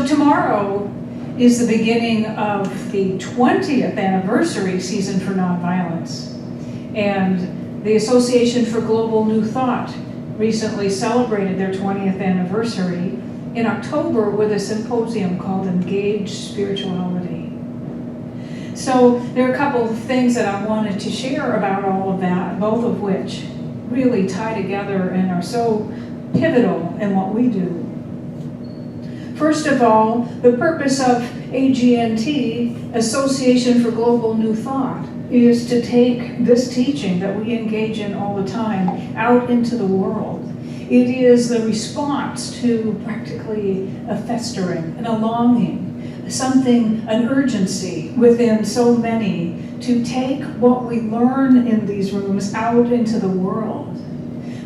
tomorrow is the beginning of the 20th anniversary season for nonviolence. And the Association for Global New Thought recently celebrated their 20th anniversary in October with a symposium called Engaged Spirituality. So there are a couple of things that I wanted to share about all of that, both of which really tie together and are so pivotal in what we do. First of all, the purpose of AGNT, Association for Global New Thought, is to take this teaching that we engage in all the time out into the world. It is the response to practically a festering and a longing, an urgency within so many to take what we learn in these rooms out into the world.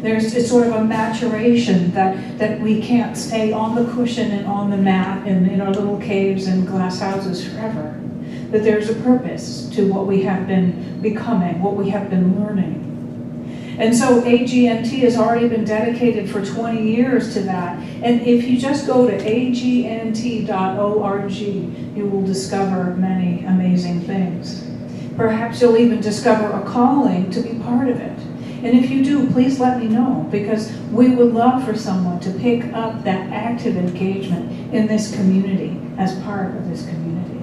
It's sort of a maturation that we can't stay on the cushion and on the mat and in our little caves and glass houses forever. That there's a purpose to what we have been becoming, what we have been learning. And so AGNT has already been dedicated for 20 years to that. And if you just go to agnt.org, you will discover many amazing things. Perhaps you'll even discover a calling to be part of it. And if you do, please let me know, because we would love for someone to pick up that active engagement in this community as part of this community.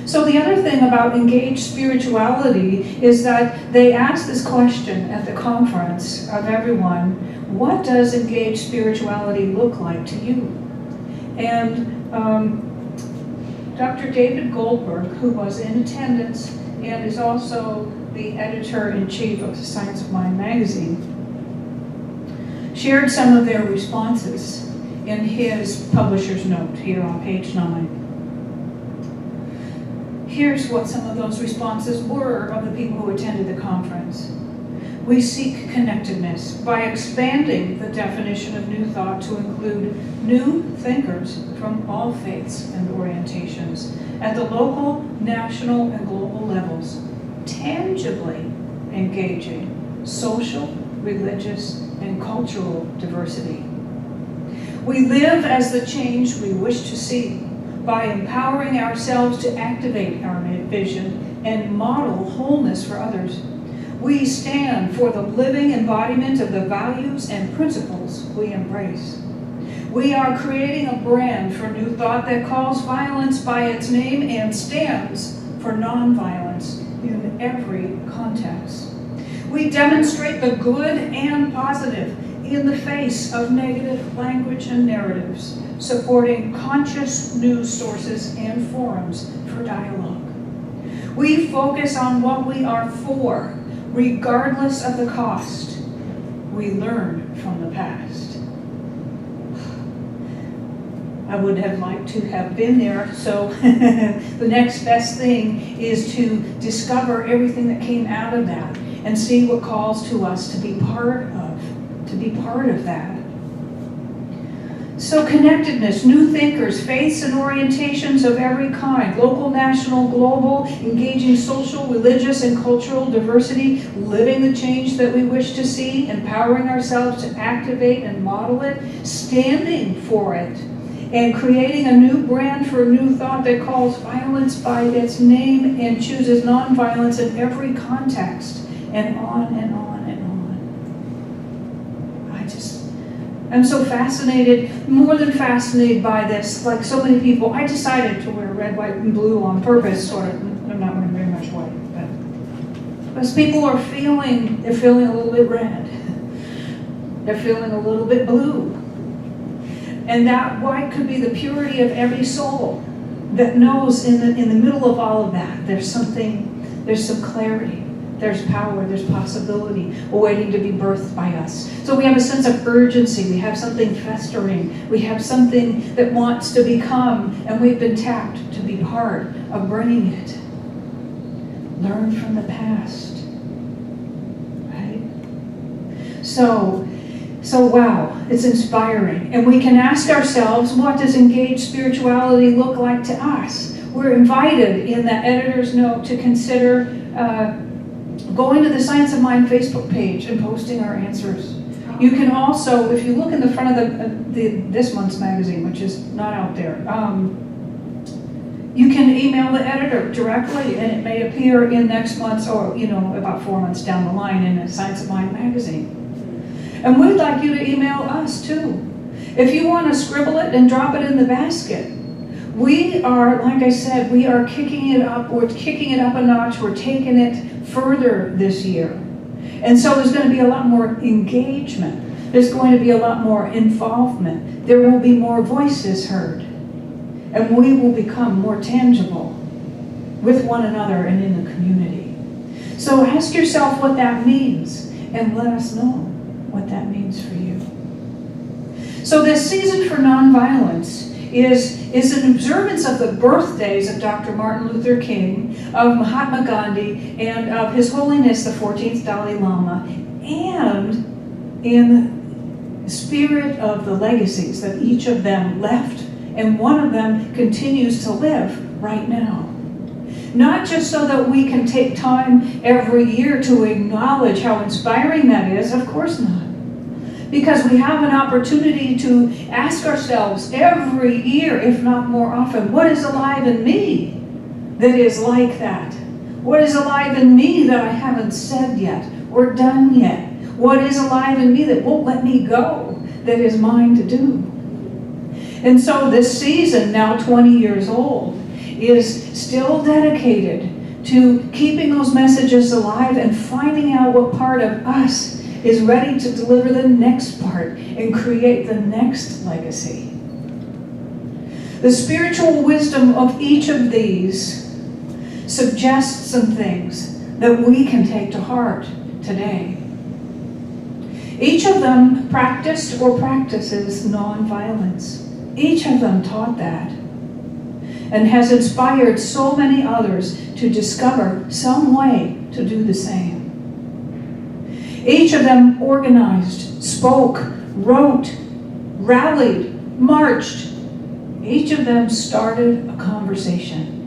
So the other thing about engaged spirituality is that they asked this question at the conference of everyone: what does engaged spirituality look like to you? And Dr. David Goldberg, who was in attendance and is also the editor-in-chief of the Science of Mind magazine, shared some of their responses in his publisher's note here on page 9. Here's what some of those responses were of the people who attended the conference. We seek connectedness by expanding the definition of New Thought to include new thinkers from all faiths and orientations at the local, national, and global levels, tangibly engaging social, religious, and cultural diversity. We live as the change we wish to see by empowering ourselves to activate our vision and model wholeness for others. We stand for the living embodiment of the values and principles we embrace. We are creating a brand for New Thought that calls violence by its name and stands for nonviolence in every context. We demonstrate the good and positive in the face of negative language and narratives, supporting conscious news sources and forums for dialogue. We focus on what we are for, regardless of the cost. We learn from the past. I would have liked to have been there, so the next best thing is to discover everything that came out of that and see what calls to us to be part of that. So connectedness, new thinkers, faiths and orientations of every kind, local, national, global, engaging social, religious, and cultural diversity, living the change that we wish to see, empowering ourselves to activate and model it, standing for it, and creating a new brand for a New Thought that calls violence by its name and chooses nonviolence in every context, and on and on and on. I'm so fascinated, more than fascinated by this. Like so many people, I decided to wear red, white, and blue on purpose, sort of. I'm not wearing very much white, but because people are feeling a little bit red. They're feeling a little bit blue. And that white could be the purity of every soul that knows in the middle of all of that, there's some clarity, there's power, there's possibility awaiting to be birthed by us. So we have a sense of urgency, we have something festering, we have something that wants to become, and we've been tapped to be part of bringing it. Learn from the past, right? So wow, it's inspiring. And we can ask ourselves, what does engaged spirituality look like to us? We're invited in that editor's note to consider going to the Science of Mind Facebook page and posting our answers. You can also, if you look in the front of this month's magazine, which is not out there, you can email the editor directly, and it may appear in next month's, or about 4 months down the line, in a Science of Mind magazine. And we'd like you to email us too. If you want to scribble it and drop it in the basket. We are, like I said, we are kicking it up. We're kicking it up a notch. We're taking it further this year. And so there's going to be a lot more engagement. There's going to be a lot more involvement. There will be more voices heard. And we will become more tangible with one another and in the community. So ask yourself what that means, and let us know what that means for you. So this season for nonviolence is an observance of the birthdays of Dr. Martin Luther King, of Mahatma Gandhi, and of His Holiness the 14th Dalai Lama, and in the spirit of the legacies that each of them left, and one of them continues to live right now. Not just so that we can take time every year to acknowledge how inspiring that is, of course not. Because we have an opportunity to ask ourselves every year, if not more often, what is alive in me that is like that? What is alive in me that I haven't said yet or done yet? What is alive in me that won't let me go, that is mine to do? And so this season, now 20 years old, is still dedicated to keeping those messages alive and finding out what part of us is ready to deliver the next part and create the next legacy. The spiritual wisdom of each of these suggests some things that we can take to heart today. Each of them practiced or practices nonviolence. Each of them taught that and has inspired so many others to discover some way to do the same. Each of them organized, spoke, wrote, rallied, marched. Each of them started a conversation.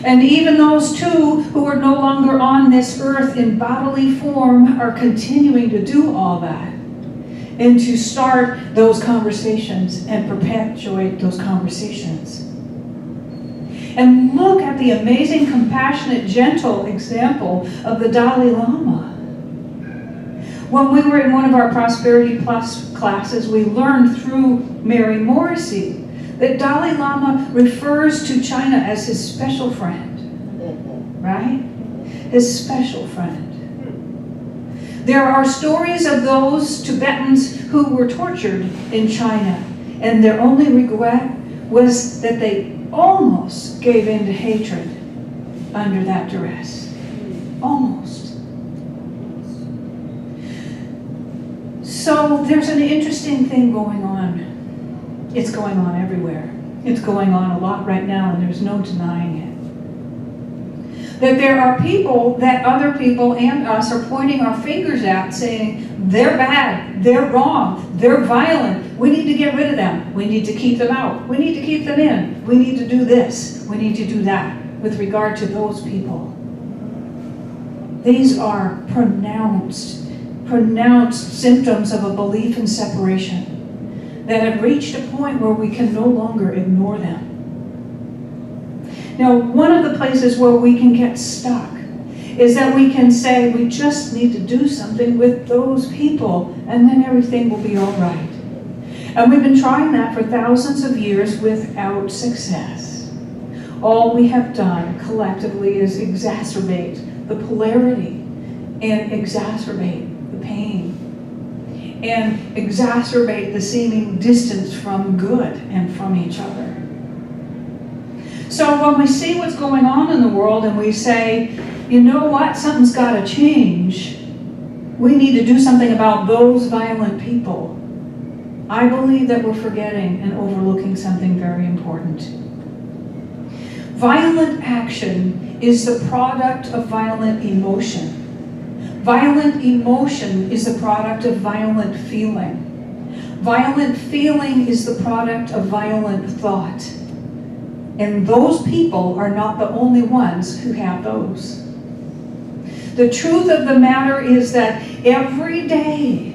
And even those two who are no longer on this earth in bodily form are continuing to do all that and to start those conversations and perpetuate those conversations. And look at the amazing, compassionate, gentle example of the Dalai Lama. When we were in one of our Prosperity Plus classes, we learned through Mary Morrissey that Dalai Lama refers to China as his special friend, right? His special friend. There are stories of those Tibetans who were tortured in China, and their only regret was that they almost gave in to hatred under that duress. Almost. So there's an interesting thing going on. It's going on everywhere. It's going on a lot right now, and there's no denying it. That there are people that other people and us are pointing our fingers at, saying, they're bad, they're wrong, they're violent, we need to get rid of them, we need to keep them out, we need to keep them in, we need to do this, we need to do that with regard to those people. These are pronounced symptoms of a belief in separation that have reached a point where we can no longer ignore them. Now, one of the places where we can get stuck is that we can say we just need to do something with those people and then everything will be all right. And we've been trying that for thousands of years without success. All we have done collectively is exacerbate the polarity and exacerbate the pain and exacerbate the seeming distance from good and from each other. So when we see what's going on in the world and we say, you know what, something's got to change, we need to do something about those violent people, I believe that we're forgetting and overlooking something very important. Violent action is the product of violent emotion. Violent emotion is the product of violent feeling. Violent feeling is the product of violent thought. And those people are not the only ones who have those. The truth of the matter is that every day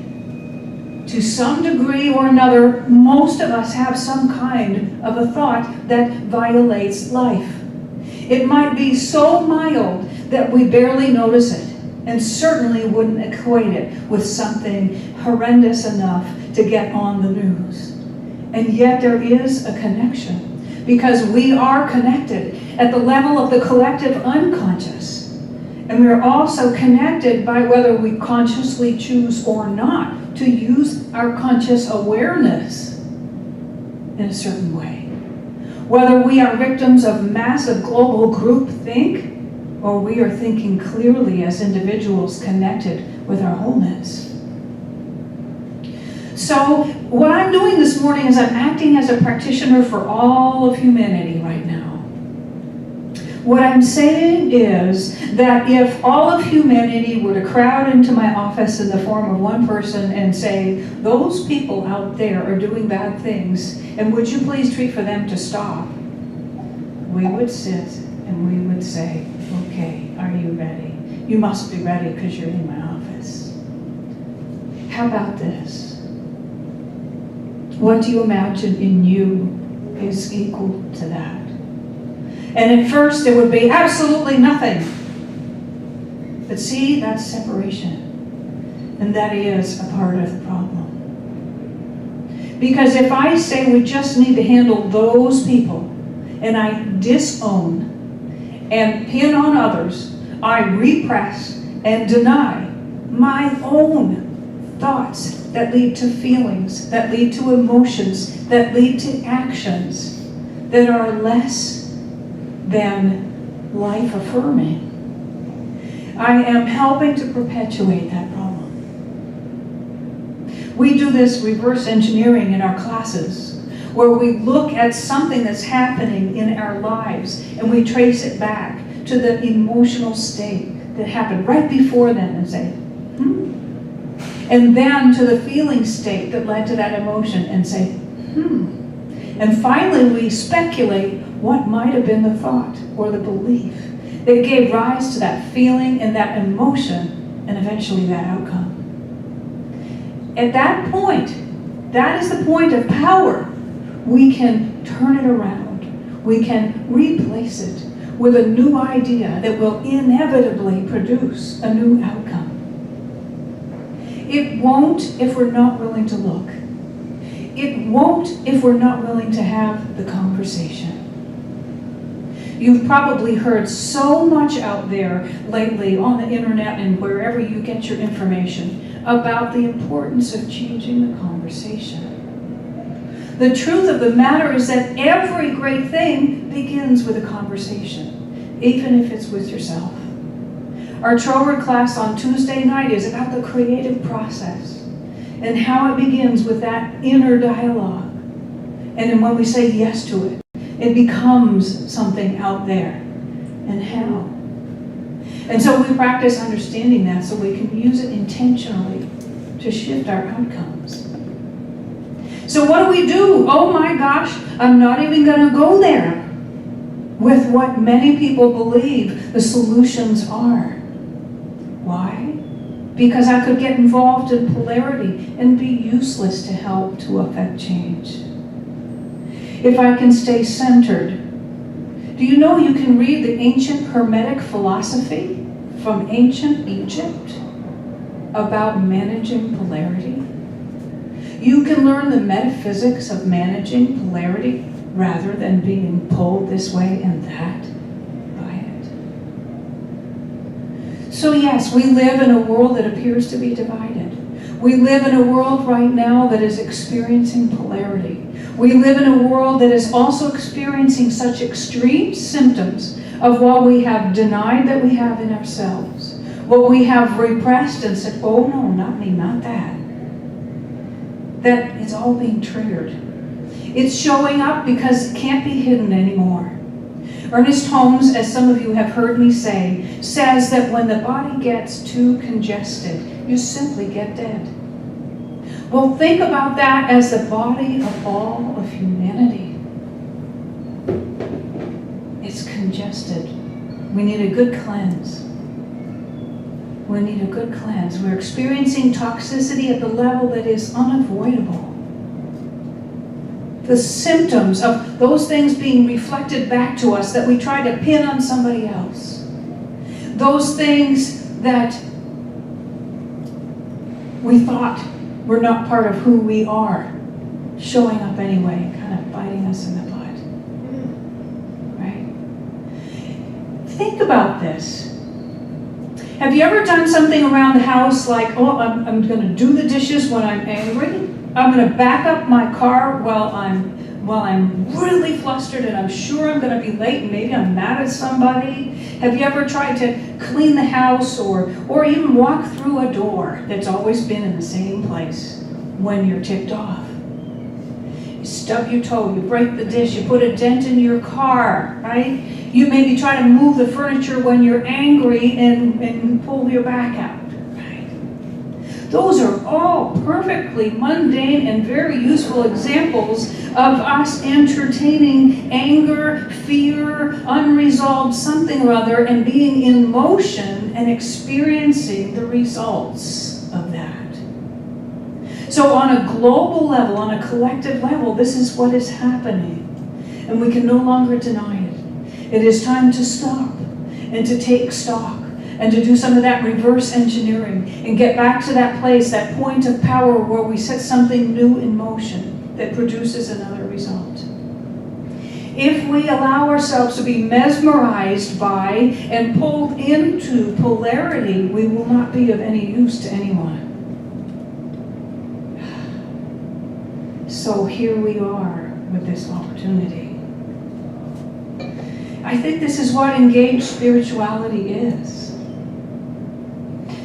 To some degree or another, most of us have some kind of a thought that violates life. It might be so mild that we barely notice it, and certainly wouldn't equate it with something horrendous enough to get on the news. And yet there is a connection, because we are connected at the level of the collective unconscious. And we're also connected by whether we consciously choose or not to use our conscious awareness in a certain way. Whether we are victims of massive global groupthink, or we are thinking clearly as individuals connected with our wholeness. So what I'm doing this morning is I'm acting as a practitioner for all of humanity right now. What I'm saying is that if all of humanity were to crowd into my office in the form of one person and say, those people out there are doing bad things, and would you please treat for them to stop? We would sit and we would say, okay, are you ready? You must be ready because you're in my office. How about this? What do you imagine in you is equal to that? And at first it would be absolutely nothing. But see, that's separation. And that is a part of the problem. Because if I say we just need to handle those people, and I disown and pin on others, I repress and deny my own thoughts that lead to feelings, that lead to emotions, that lead to actions that are less than life-affirming. I am helping to perpetuate that problem. We do this reverse engineering in our classes, where we look at something that's happening in our lives and we trace it back to the emotional state that happened right before then and say, and then to the feeling state that led to that emotion and say, And finally we speculate what might have been the thought or the belief that gave rise to that feeling and that emotion and eventually that outcome. At that point, that is the point of power. We can turn it around. We can replace it with a new idea that will inevitably produce a new outcome. It won't if we're not willing to look. It won't if we're not willing to have the conversation. You've probably heard so much out there lately on the internet and wherever you get your information about the importance of changing the conversation. The truth of the matter is that every great thing begins with a conversation, even if it's with yourself. Our Trower class on Tuesday night is about the creative process and how it begins with that inner dialogue. And then when we say yes to it, it becomes something out there. And how? And so we practice understanding that so we can use it intentionally to shift our outcomes. So what do we do? Oh my gosh, I'm not even going to go there with what many people believe the solutions are. Why? Because I could get involved in polarity and be useless to help to affect change. If I can stay centered. Do you know you can read the ancient Hermetic philosophy from ancient Egypt about managing polarity? You can learn the metaphysics of managing polarity rather than being pulled this way and that by it. So yes, we live in a world that appears to be divided. We live in a world right now that is experiencing polarity. We live in a world that is also experiencing such extreme symptoms of what we have denied that we have in ourselves, what we have repressed and said, oh no, not me, not that. That it's all being triggered. It's showing up because it can't be hidden anymore. Ernest Holmes, as some of you have heard me say, says that when the body gets too congested, you simply get dead. Well, think about that as the body of all of humanity. It's congested. We need a good cleanse. We need a good cleanse. We're experiencing toxicity at the level that is unavoidable. The symptoms of those things being reflected back to us that we try to pin on somebody else. Those things that we thought were not part of who we are, showing up anyway, kind of biting us in the butt. Right? Think about this. Have you ever done something around the house like, oh, I'm going to do the dishes when I'm angry? I'm going to back up my car while I'm really flustered and I'm sure I'm going to be late and maybe I'm mad at somebody? Have you ever tried to clean the house or even walk through a door that's always been in the same place when you're ticked off? You stub your toe, you break the dish, you put a dent in your car, right? You maybe try to move the furniture when you're angry and pull your back out. Those are all perfectly mundane and very useful examples of us entertaining anger, fear, unresolved something or other, and being in motion and experiencing the results of that. So on a global level, on a collective level, this is what is happening. And we can no longer deny it. It is time to stop and to take stock, and to do some of that reverse engineering and get back to that place, that point of power where we set something new in motion that produces another result. If we allow ourselves to be mesmerized by and pulled into polarity, we will not be of any use to anyone. So here we are with this opportunity. I think this is what engaged spirituality is.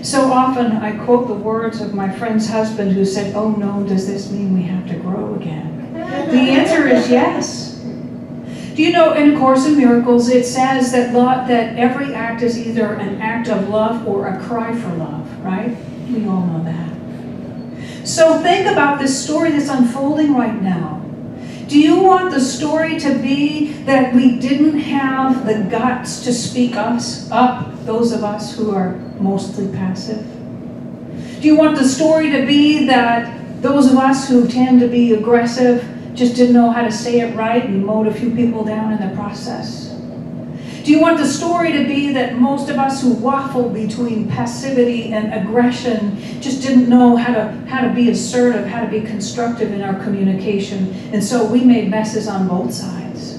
So often I quote the words of my friend's husband who said, "Oh no, does this mean we have to grow again?" The answer is yes. Do you know in A Course in Miracles it says that every act is either an act of love or a cry for love, right? We all know that. So think about this story that's unfolding right now. Do you want the story to be that we didn't have the guts to speak us up, those of us who are mostly passive? Do you want the story to be that those of us who tend to be aggressive just didn't know how to say it right and mowed a few people down in the process? Do you want the story to be that most of us who waffle between passivity and aggression just didn't know how to be assertive, how to be constructive in our communication, and so we made messes on both sides?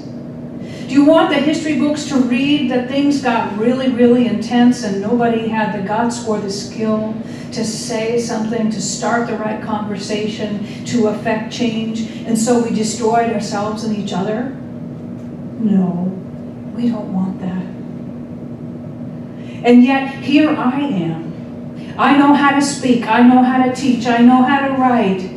Do you want the history books to read that things got really, really intense and nobody had the guts or the skill to say something, to start the right conversation, to affect change, and so we destroyed ourselves and each other? No. We don't want that. And yet, here I am. I know how to speak. I know how to teach. I know how to write.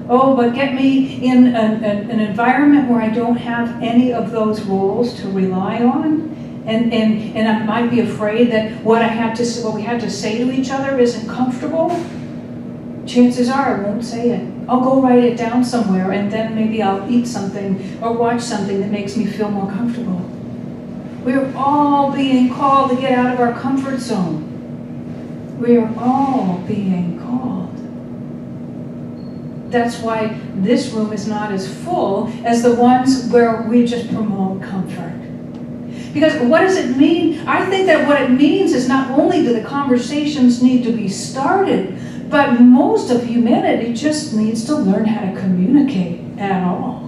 Oh, but get me in an environment where I don't have any of those roles to rely on. And I might be afraid that what we have to say to each other isn't comfortable. Chances are I won't say it. I'll go write it down somewhere, and then maybe I'll eat something or watch something that makes me feel more comfortable. We're all being called to get out of our comfort zone. We are all being called. That's why this room is not as full as the ones where we just promote comfort. Because what does it mean? I think that what it means is not only do the conversations need to be started, but most of humanity just needs to learn how to communicate at all.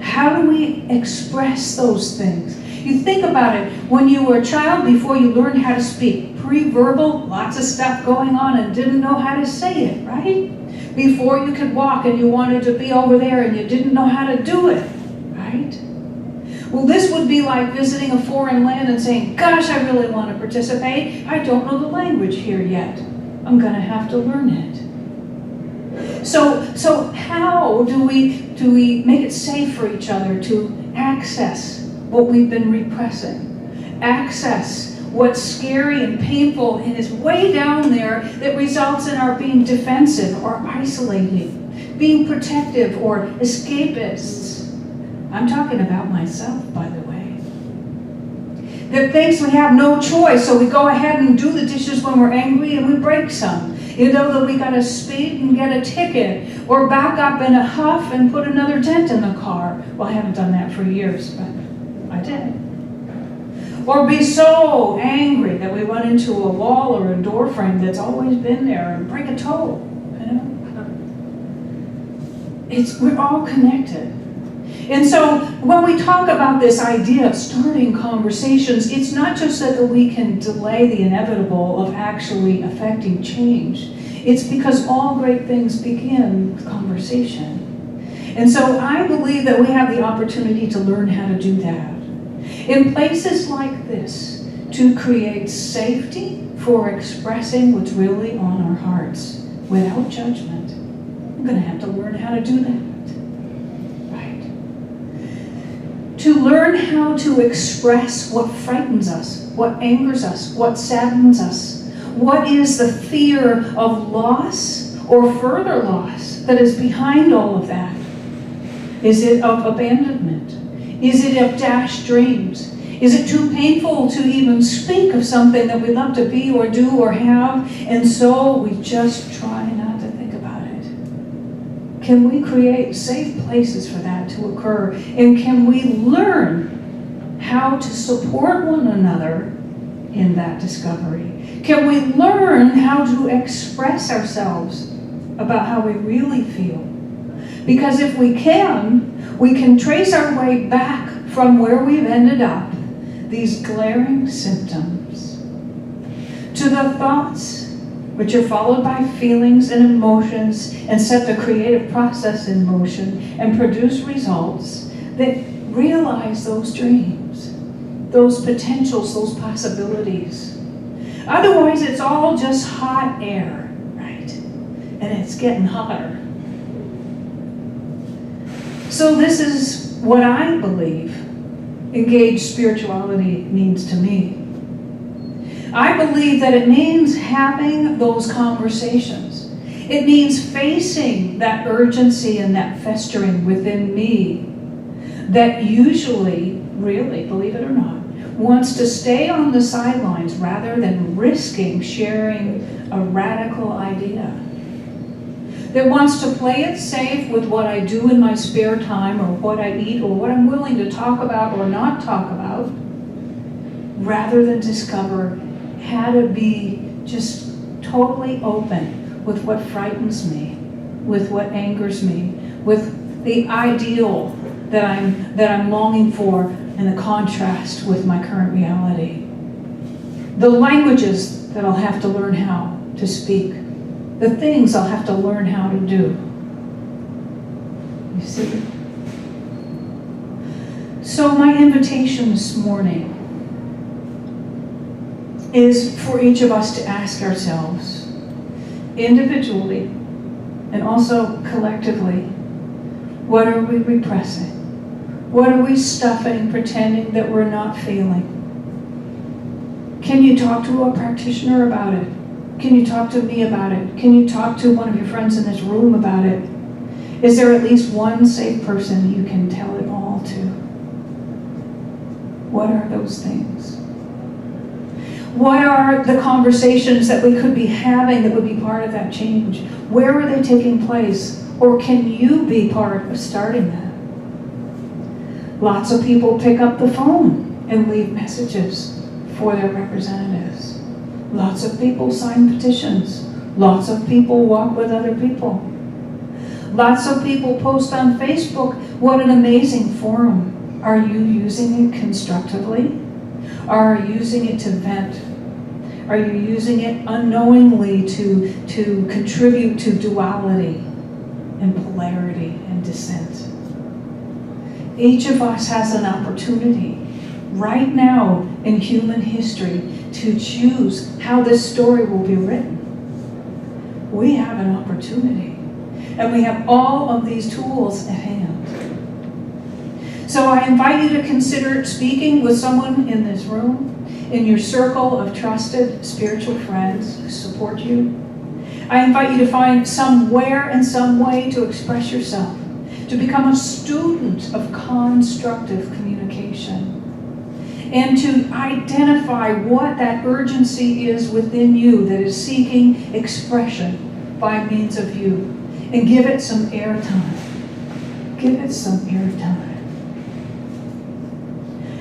How do we express those things? You think about it, when you were a child, before you learned how to speak, pre-verbal, lots of stuff going on and didn't know how to say it, right? Before you could walk and you wanted to be over there and you didn't know how to do it, right? Well, this would be like visiting a foreign land and saying, gosh, I really want to participate. I don't know the language here yet. I'm going to have to learn it. So how do we make it safe for each other to access what we've been repressing? Access what's scary and painful and is way down there that results in our being defensive or isolating, being protective or escapists. I'm talking about myself, by the way. that thinks we have no choice, so we go ahead and do the dishes when we're angry and we break some. You know that we got to speed and get a ticket, or back up in a huff and put another dent in the car. Well, I haven't done that for years, but I did. Or be so angry that we run into a wall or a door frame that's always been there and break a toe. You know? We're all connected. And so when we talk about this idea of starting conversations, it's not just that we can delay the inevitable of actually affecting change. It's because all great things begin with conversation. And so I believe that we have the opportunity to learn how to do that. In places like this, to create safety for expressing what's really on our hearts without judgment. I'm going to have to learn how to do that. Right? To learn how to express what frightens us, what angers us, what saddens us. What is the fear of loss or further loss that is behind all of that? Is it of abandonment? Is it of dashed dreams? Is it too painful to even speak of something that we'd love to be or do or have, and so we just try not to think about it? Can we create safe places for that to occur? And can we learn how to support one another in that discovery? Can we learn how to express ourselves about how we really feel? Because if we can trace our way back from where we've ended up, these glaring symptoms, to the thoughts, which are followed by feelings and emotions, and set the creative process in motion and produce results that realize those dreams, those potentials, those possibilities. Otherwise, it's all just hot air, right? And it's getting hotter. So this is what I believe engaged spirituality means to me. I believe that it means having those conversations. It means facing that urgency and that festering within me that usually, really, believe it or not, wants to stay on the sidelines rather than risking sharing a radical idea. That wants to play it safe with what I do in my spare time, or what I eat, or what I'm willing to talk about or not talk about, rather than discover how to be just totally open with what frightens me, with what angers me, with the ideal that I'm longing for, and the contrast with my current reality. The languages that I'll have to learn how to speak. The things I'll have to learn how to do. You see? So my invitation this morning is for each of us to ask ourselves, individually and also collectively, what are we repressing? What are we stuffing, pretending that we're not feeling? Can you talk to a practitioner about it? Can you talk to me about it? Can you talk to one of your friends in this room about it? Is there at least one safe person you can tell it all to? What are those things? What are the conversations that we could be having that would be part of that change? Where are they taking place? Or can you be part of starting that? Lots of people pick up the phone and leave messages for their representatives. Lots of people sign petitions. Lots of people walk with other people. Lots of people post on Facebook. What an amazing forum. Are you using it constructively? Are you using it to vent? Are you using it unknowingly to contribute to duality and polarity and dissent? Each of us has an opportunity right now in human history to choose how this story will be written. We have an opportunity, and we have all of these tools at hand. So I invite you to consider speaking with someone in this room, in your circle of trusted spiritual friends who support you. I invite you to find somewhere and some way to express yourself, to become a student of constructive communication. and to identify what that urgency is within you that is seeking expression by means of you, and give it some airtime. Give it some airtime.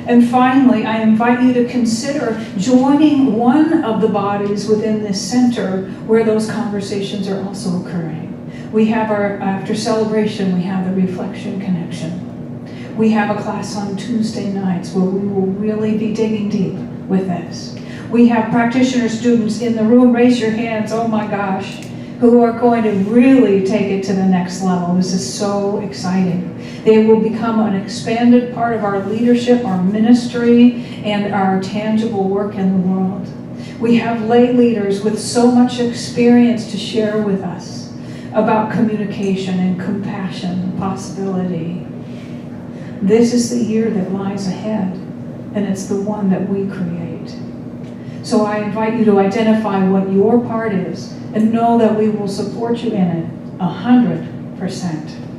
And finally, I invite you to consider joining one of the bodies within this center where those conversations are also occurring. We have after celebration, we have the Reflection Connection. We have a class on Tuesday nights where we will really be digging deep with this. We have practitioner students in the room, raise your hands, oh my gosh, who are going to really take it to the next level. This is so exciting. They will become an expanded part of our leadership, our ministry, and our tangible work in the world. We have lay leaders with so much experience to share with us about communication and compassion and possibility. This is the year that lies ahead, and it's the one that we create. So I invite you to identify what your part is and know that we will support you in it 100%.